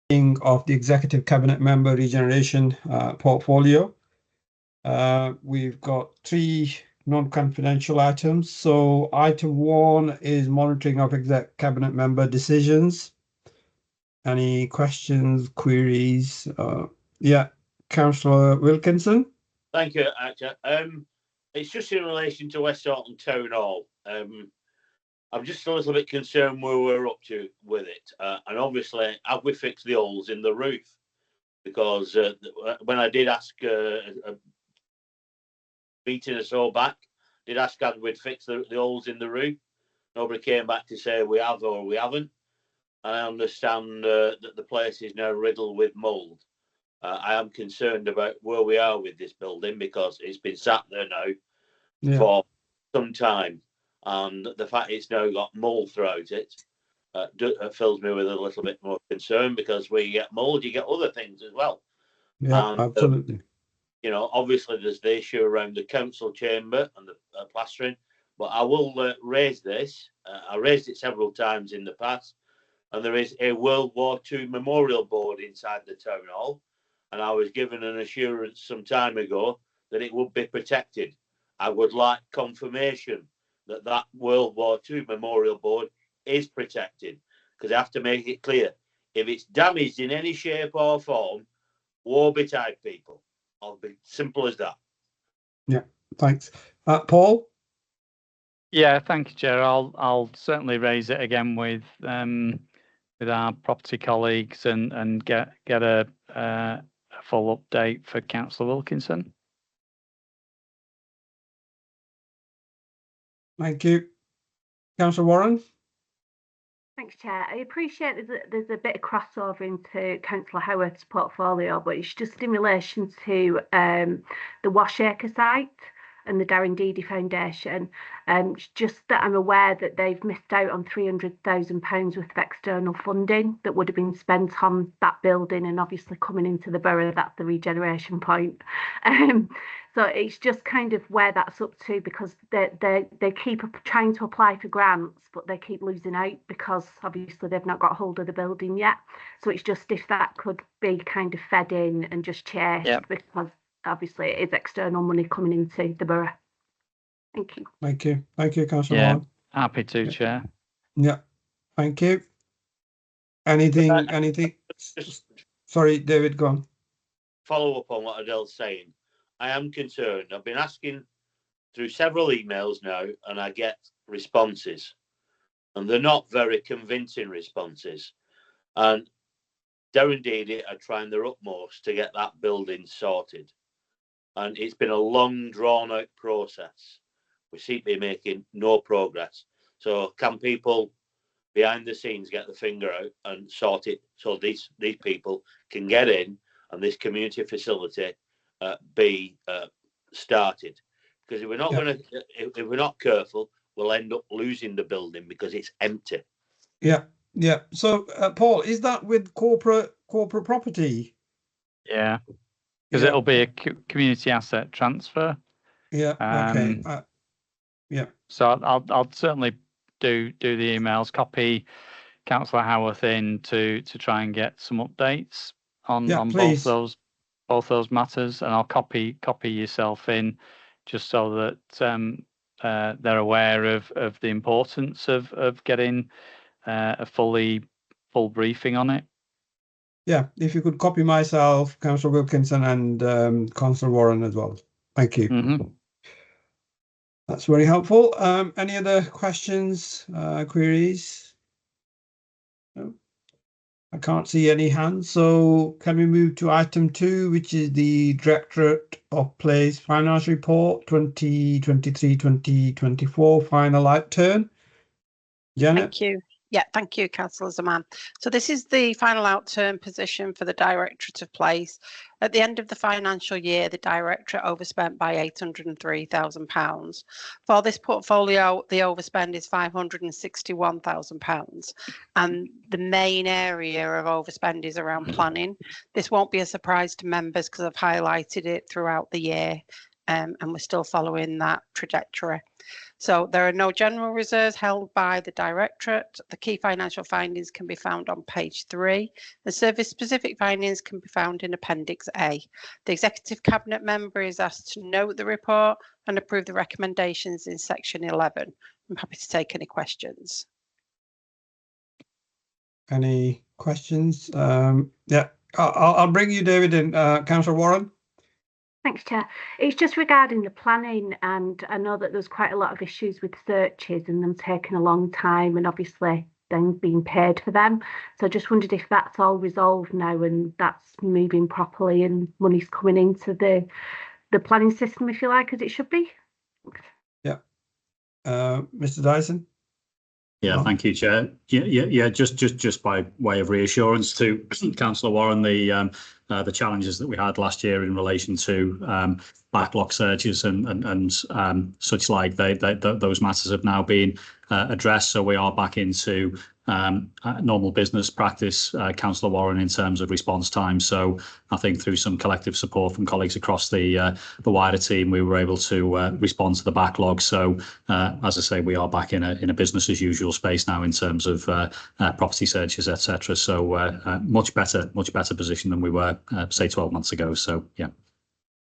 of the Executive Cabinet Member Regeneration portfolio. We've got 3 non-confidential items. So item 1 is monitoring of Exec Cabinet Member decisions. Any questions, queries? Yeah, Councillor Wilkinson. Thank you, Actor. It's just in relation to West Bolton Town Hall. I'm just a little bit concerned where we're up to with it. And obviously, have we fixed the holes in the roof? Because when I did ask a meeting or so back, did ask had we'd fix the holes in the roof. Nobody came back to say we have or we haven't. And I understand that the place is now riddled with mould. I am concerned about where we are with this building because it's been sat there now for some time. And the fact it's now got mould throughout it fills me with a little bit more concern, because where you get mould, you get other things as well. Yeah, and, absolutely. You know, obviously there's the issue around the council chamber and the plastering, but I will raise this. I raised it several times in the past, and there is a World War II memorial board inside the town hall, and I was given an assurance some time ago that it would be protected. I would like confirmation that that World War II memorial board is protected, because I have to make it clear, if it's damaged in any shape or form, war betide people. I'll be simple as that. Yeah, thanks. Paul? Yeah, thank you, Chair. I'll certainly raise it again with our property colleagues and get a full update for Councillor Wilkinson. Thank you. Councillor Warren? Thanks, Chair. I appreciate there's a bit of crossover into Councillor Howard's portfolio, but it's just in relation to the Washacre site and the Darren Deedy Foundation. Just that I'm aware that they've missed out on £300,000 worth of external funding that would have been spent on that building, and obviously coming into the borough, that's the regeneration point. So it's just kind of where that's up to, because they keep trying to apply for grants, but they keep losing out because obviously they've not got hold of the building yet. So it's just if that could be kind of fed in and just chased, because obviously it is external money coming into the borough. Thank you. Thank you. Thank you, Councillor Warren. Happy to, Chair. Yeah, thank you. Anything? Sorry, David, go on. Follow up on what Adele's saying. I am concerned. I've been asking through several emails now, and I get responses, and they're not very convincing responses. And Darren Deedy are trying their utmost to get that building sorted, and it's been a long, drawn-out process. We seem to be making no progress. So can people behind the scenes get the finger out and sort it so these people can get in and this community facility be started? Because if we're not if we're not careful, we'll end up losing the building because it's empty. Yeah. So, Paul, is that with corporate property? Yeah, because it'll be a community asset transfer. Yeah. Okay. Yeah. So I'll certainly do the emails, copy Councillor Howarth in to try and get some updates on both those matters, and I'll copy yourself in just so that they're aware of the importance of getting a full briefing on it. Yeah, if you could copy myself, Councillor Wilkinson, and Councillor Warren as well. Thank you. Mm-hmm. That's very helpful. Any other questions, queries? No? I can't see any hands. So can we move to item 2, which is the Directorate of Plays Finance Report 2023-2024 final outturn? Janet? Thank you. Yeah, thank you, Councillor Zaman. So this is the final outturn position for the Directorate of Place. At the end of the financial year, the Directorate overspent by £803,000. For this portfolio, the overspend is £561,000. And the main area of overspend is around planning. This won't be a surprise to members because I've highlighted it throughout the year. and we're still following that trajectory. So there are no general reserves held by the Directorate. The key financial findings can be found on page 3. The service-specific findings can be found in Appendix A. The Executive Cabinet member is asked to note the report and approve the recommendations in section 11. I'm happy to take any questions. Any questions? Yeah, I'll bring you, David, and Councillor Warren. Thanks, Chair. It's just regarding the planning, and I know that there's quite a lot of issues with searches and them taking a long time, and obviously then being paid for them. So I just wondered if that's all resolved now and that's moving properly and money's coming into the planning system, if you like, as it should be. Yeah. Mr. Dyson? Yeah, thank you, Chair. Yeah, just by way of reassurance to Councillor Warren, the challenges that we had last year in relation to backlog searches and such like, those matters have now been addressed. So we are back into normal business practice, Councillor Warren, in terms of response time. So I think through some collective support from colleagues across the wider team, we were able to respond to the backlog. So as I say, we are back in a business as usual space now in terms of property searches, etc. So much better position than we were say 12 months ago. So yeah.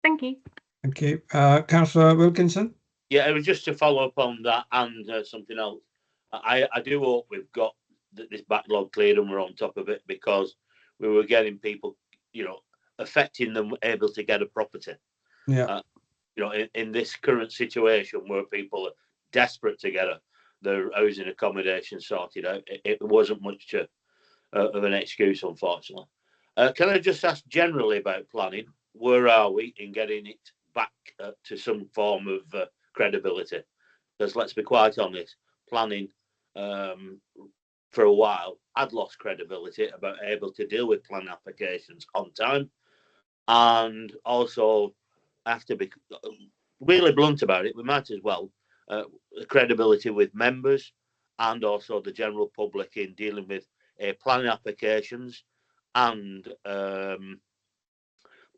Thank you. Thank you. Councillor Wilkinson? Yeah, it was just to follow up on that and something else. I do hope we've got this backlog cleared and we're on top of it, because we were getting people, affecting them able to get a property. Yeah. In this current situation where people are desperate to get their housing accommodation sorted out, it wasn't much of an excuse, unfortunately. Can I just ask generally about planning? Where are we in getting it back to some form of credibility? Because let's be quite honest, planning for a while had lost credibility about able to deal with plan applications on time, and also have to be really blunt about it, we might as well credibility with members and also the general public in dealing with planning applications and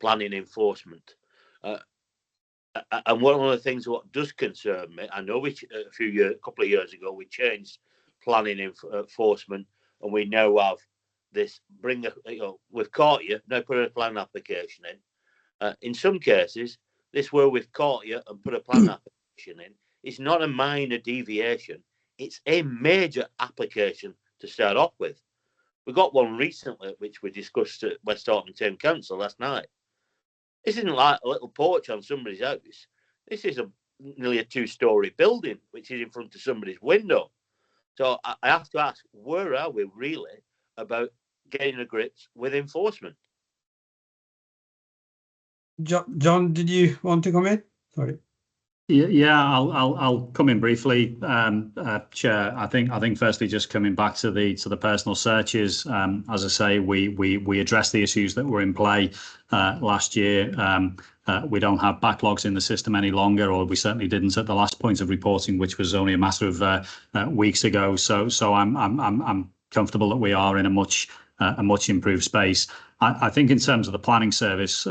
planning enforcement. And one of the things what does concern me, I know a couple of years ago we changed planning enforcement, and we now have this we've caught you, now put a plan application in. In some cases, this where we've caught you and put a plan application in is not a minor deviation, it's a major application to start off with. We got one recently which we discussed at West Orton Town Council last night. This isn't like a little porch on somebody's house. This is nearly a 2-story building which is in front of somebody's window. So I have to ask, where are we really about getting a grips with enforcement? John, did you want to come in? Sorry. Yeah, I'll come in briefly, Chair. I think firstly, just coming back to the personal searches, as I say, we addressed the issues that were in play last year. We don't have backlogs in the system any longer, or we certainly didn't at the last point of reporting, which was only a matter of weeks ago. So I'm comfortable that we are in a much improved space. I think in terms of the planning service,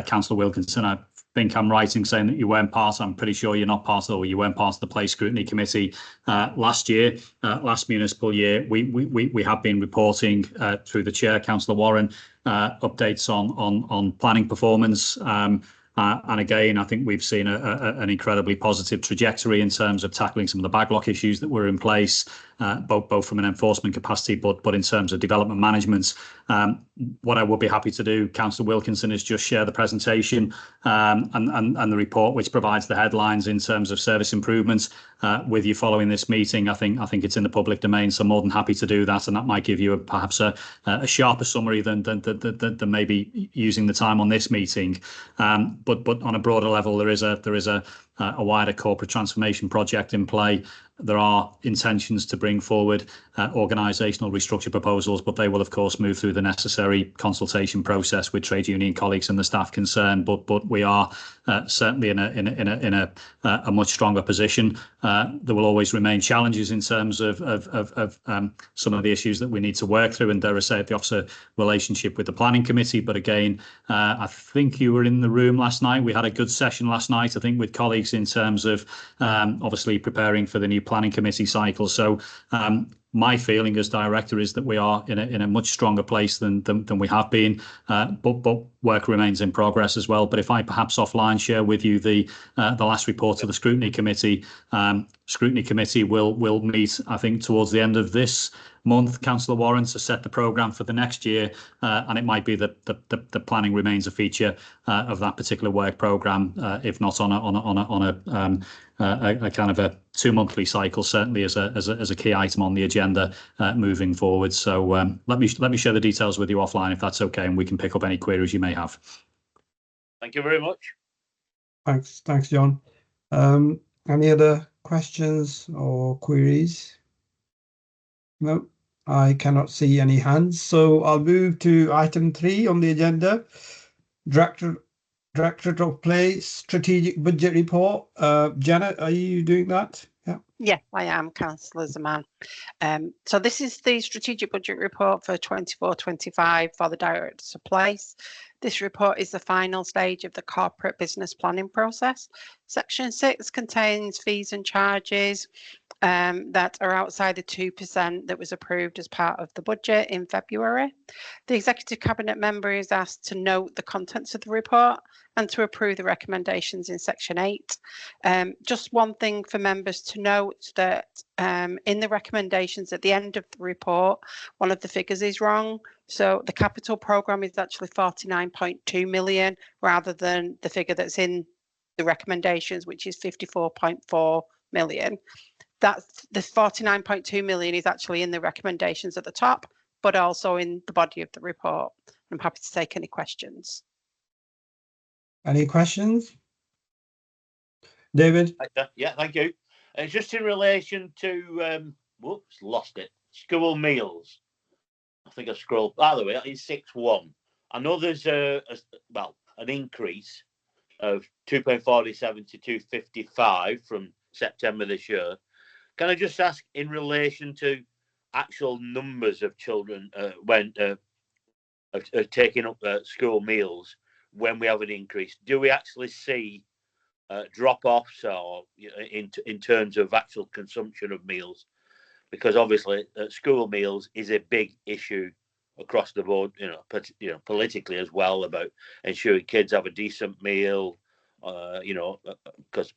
Councillor Wilkinson, I think I'm right in saying that you weren't part. I'm pretty sure you're not part of, or you weren't part of the Place Scrutiny Committee last year, last municipal year. We have been reporting through the chair, Councillor Warren, updates on planning performance. And again, I think we've seen an incredibly positive trajectory in terms of tackling some of the backlog issues that were in place, both from an enforcement capacity, but in terms of development management. What I would be happy to do, Councillor Wilkinson, is just share the presentation and the report, which provides the headlines in terms of service improvements with you following this meeting. I think it's in the public domain, so more than happy to do that, and that might give you perhaps a sharper summary than maybe using the time on this meeting. But on a broader level, there is a wider corporate transformation project in play. There are intentions to bring forward organisational restructure proposals, but they will of course move through the necessary consultation process with trade union colleagues and the staff concerned. But we are certainly in a much stronger position. There will always remain challenges in terms of some of the issues that we need to work through, and dare I say the officer relationship with the planning committee. But again, I think you were in the room last night. We had a good session last night, I think, with colleagues in terms of obviously preparing for the new planning committee cycle. So my feeling as director is that we are in a much stronger place than we have been, but work remains in progress as well. But if I perhaps offline share with you the last report of the scrutiny committee. Scrutiny committee will meet, I think, towards the end of this month, Councillor Warren, to set the programme for the next year, and it might be that the planning remains a feature of that particular work programme, if not on a kind of a 2-monthly cycle, certainly as a key item on the agenda moving forward. So let me share the details with you offline if that's okay, and we can pick up any queries you may have. Thank you very much. Thanks, John. Any other questions or queries? No, I cannot see any hands, so I'll move to item 3 on the agenda. Directorate of Play Strategic Budget Report. Janet, are you doing that? Yeah. Yeah, I am, Councillor Zaman. So this is the strategic budget report for 24-25 for the Directors of Place. This report is the final stage of the corporate business planning process. Section 6 contains fees and charges that are outside the 2% that was approved as part of the budget in February. The Executive Cabinet member is asked to note the contents of the report and to approve the recommendations in Section 8. Just one thing for members to note, that in the recommendations at the end of the report, one of the figures is wrong. So the capital programme is actually 49.2 million rather than the figure that's in the recommendations, which is 54.4 million. That's the 49.2 million is actually in the recommendations at the top, but also in the body of the report. I'm happy to take any questions. Any questions? David? Yeah, thank you. Just in relation to, whoops, lost it. School meals. I think I scrolled. By the way, that is 6.1. I know there's an increase of 2.47 to 2.55 from September this year. Can I just ask, in relation to actual numbers of children when taking up school meals, when we have an increase, do we actually see drop-offs or in terms of actual consumption of meals? Because obviously school meals is a big issue across the board, politically as well, about ensuring kids have a decent meal, because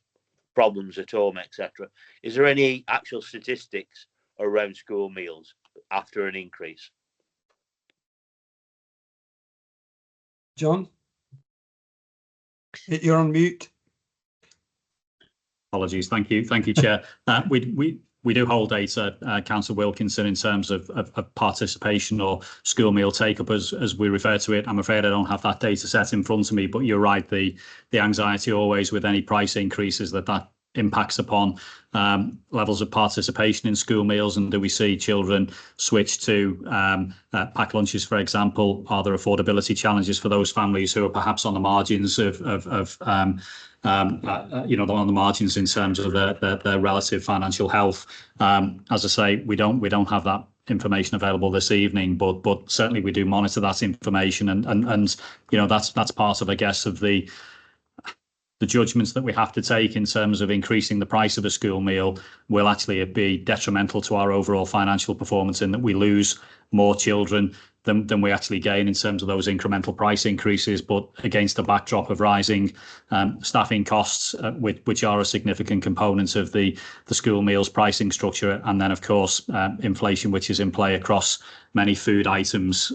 problems at home, etc. Is there any actual statistics around school meals after an increase? John? You're on mute. Apologies. Thank you, Chair. We do hold data, Councillor Wilkinson, in terms of participation or school meal take-up, as we refer to it. I'm afraid I don't have that data set in front of me, but you're right. The anxiety always with any price increases that impacts upon levels of participation in school meals, and do we see children switch to packed lunches, for example? Are there affordability challenges for those families who are perhaps on the margins on the margins in terms of their relative financial health? As I say, we don't have that information available this evening, but certainly we do monitor that information, and that's part of, I guess, of the judgments that we have to take in terms of increasing the price of a school meal will actually be detrimental to our overall financial performance, in that we lose more children than we actually gain in terms of those incremental price increases, but against the backdrop of rising staffing costs, which are a significant component of the school meals pricing structure, and then of course inflation, which is in play across many food items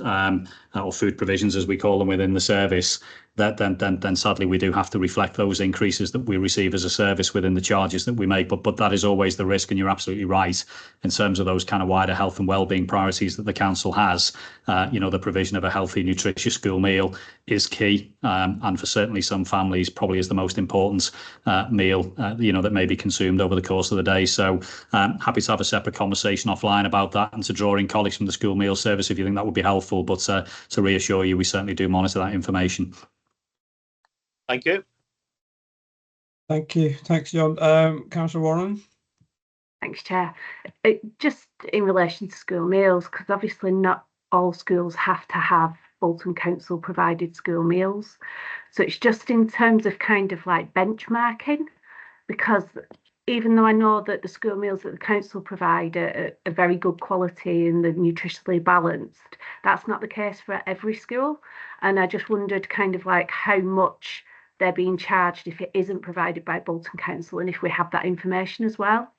or food provisions, as we call them within the service, that then sadly we do have to reflect those increases that we receive as a service within the charges that we make. But that is always the risk, and you're absolutely right in terms of those kind of wider health and wellbeing priorities that the council has. The provision of a healthy, nutritious school meal is key, and for certainly some families probably is the most important meal that may be consumed over the course of the day. So happy to have a separate conversation offline about that, and to draw in colleagues from the school meal service if you think that would be helpful. But to reassure you, we certainly do monitor that information. Thank you. Thank you. Thanks, John. Councillor Warren. Thanks, Chair. Just in relation to school meals, because obviously not all schools have to have Bolton Council provided school meals. So it's just in terms of kind of like benchmarking, because even though I know that the school meals that the council provide are very good quality and they're nutritionally balanced, that's not the case for every school. And I just wondered kind of like how much they're being charged if it isn't provided by Bolton Council, and if we have that information as well.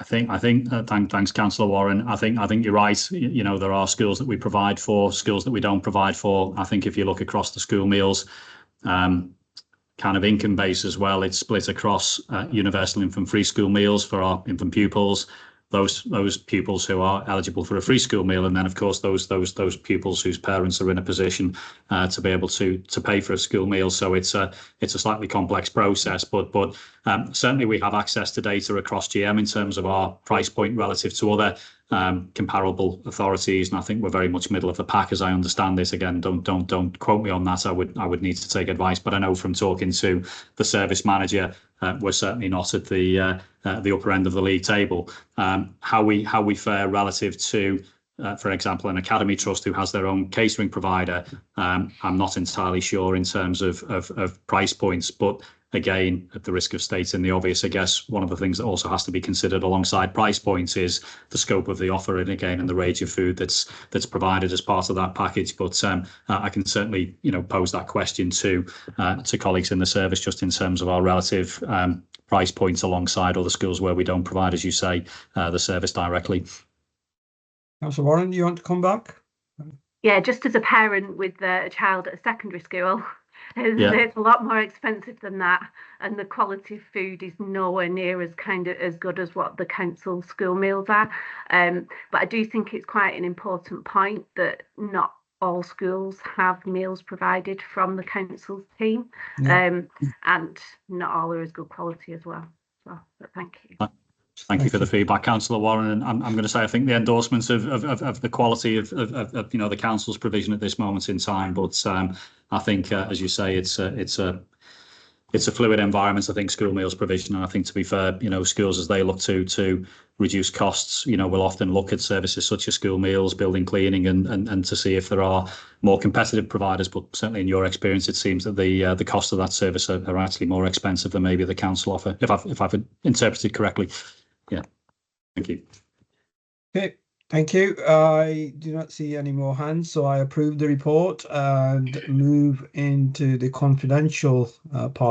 Thanks, Councillor Warren. I think you're right. There are schools that we provide for, schools that we don't provide for. I think if you look across the school meals, kind of income base as well, it's split across universal infant free school meals for our infant pupils, those pupils who are eligible for a free school meal, and then of course those pupils whose parents are in a position to be able to pay for a school meal. So it's a slightly complex process, but certainly we have access to data across GM in terms of our price point relative to other comparable authorities, and I think we're very much middle of the pack as I understand it. Again, don't quote me on that. I would need to take advice, but I know from talking to the service manager, we're certainly not at the upper end of the league table. How we fare relative to, for example, an academy trust who has their own catering provider, I'm not entirely sure in terms of price points, but again, at the risk of stating the obvious, I guess one of the things that also has to be considered alongside price points is the scope of the offer, and again, and the range of food that's provided as part of that package. But I can certainly pose that question to colleagues in the service, just in terms of our relative price points alongside other schools where we don't provide, as you say, the service directly. Councillor Warren, you want to come back? Yeah, just as a parent with a child at a secondary school, it's a lot more expensive than that, and the quality of food is nowhere near as good as what the council school meals are. But I do think it's quite an important point that not all schools have meals provided from the council's team, and not all are as good quality as well. So, but thank you. Thank you for the feedback, Councillor Warren. And I'm going to say I think the endorsements of the quality of the council's provision at this moment in time. But I think, as you say, it's a fluid environment. I think school meals provision, and I think, to be fair, schools, as they look to reduce costs, will often look at services such as school meals, building cleaning, and to see if there are more competitive providers. But certainly in your experience, it seems that the cost of that service are actually more expensive than maybe the council offer, if I've interpreted correctly. Yeah, thank you. Okay, thank you. I do not see any more hands, so I approve the report and move into the confidential part.